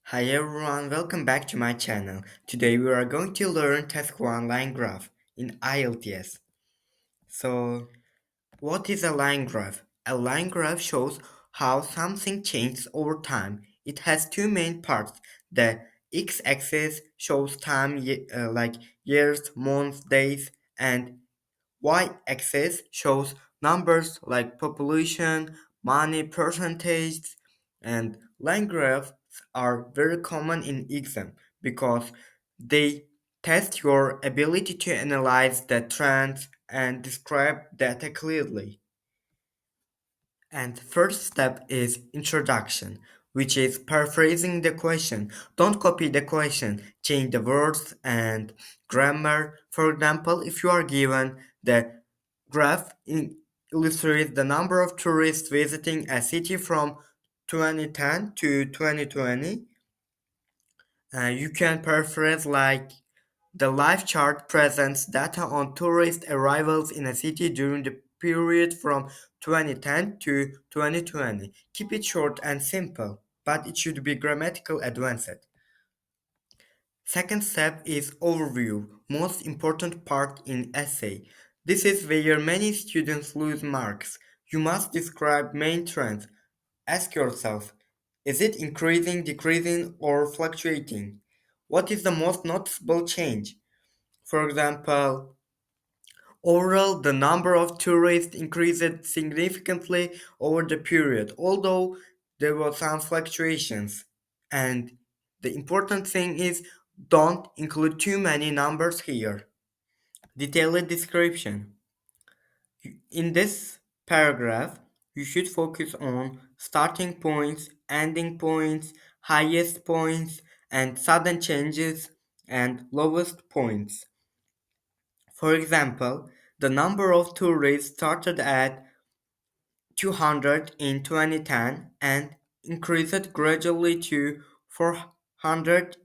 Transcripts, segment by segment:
Hi everyone, welcome back to my channel. Today we are going to learn Task 1 line graph in IELTS. So, what is a line graph? A line graph shows how something changes over time. It has two main parts. The x-axis shows time like years, months, days, and y-axis shows numbers like population, money, percentage, and line graphs are very common in exam because they test your ability to analyze the trends and describe data clearly. And first step is introduction, which is paraphrasing the question. Don't copy the question, change the words and grammar. For example, if you are given the graph illustrates the number of tourists visiting a city from 2010 to 2020, you can paraphrase like the live chart presents data on tourist arrivals in a city during the period from 2010 to 2020. Keep it short and simple, but it should be grammatical advanced. Second step is overview, most important part in essay. This is where many students lose marks. You must describe main trends. Ask yourself, is it increasing, decreasing, or fluctuating? What is the most noticeable change? For example, overall, the number of tourists increased significantly over the period, although there were some fluctuations. And the important thing is don't include too many numbers here. Detailed description. In this paragraph, you should focus on starting points, ending points, highest points, and sudden changes and lowest points. For example, the number of tourists started at 200 in 2010 and increased gradually to 400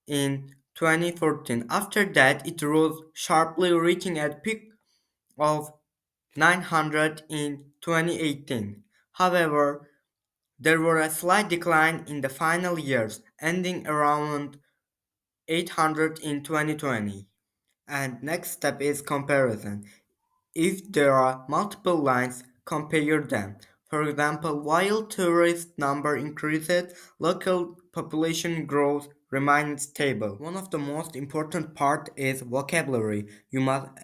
in 2014. After that, it rose sharply, reaching a peak of 900 in 2018. However, there was a slight decline in the final years, ending around 800 in 2020. And next step is comparison. If there are multiple lines, compare them. For example, while tourist number increases, local population growth remains stable. One of the most important part is vocabulary.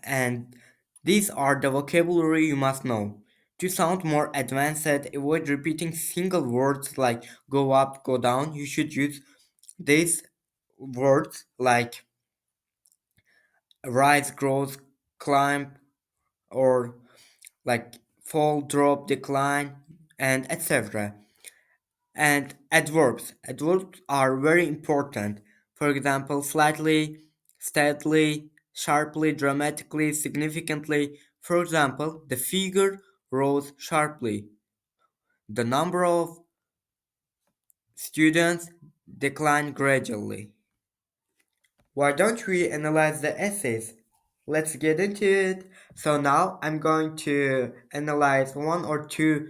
And these are the vocabulary you must know. To sound more advanced, avoid repeating single words like go up, go down. You should use these words like rise, growth, climb, or like fall, drop, decline, and etc. And adverbs. Adverbs are very important. For example, slightly, steadily, sharply, dramatically, significantly. For example, the figure rose sharply. The number of students declined gradually. Why don't we analyze the essays? Let's get into it. So now I'm going to analyze one or two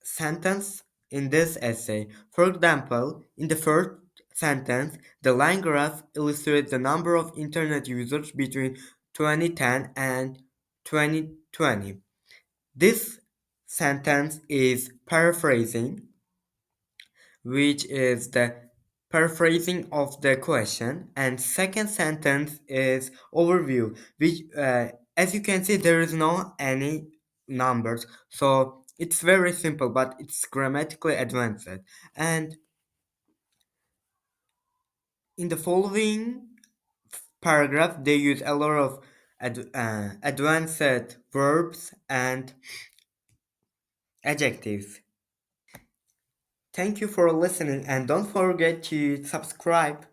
sentence in this essay. For example, in the first sentence, the line graph illustrates the number of internet users between 2010 and 2020. This sentence is paraphrasing, which is the paraphrasing of the question, and second sentence is overview, which as you can see there is no any numbers, so it's very simple but it's grammatically advanced. And in the following paragraph they use a lot of advanced verbs and adjectives. Thank you for listening and don't forget to subscribe.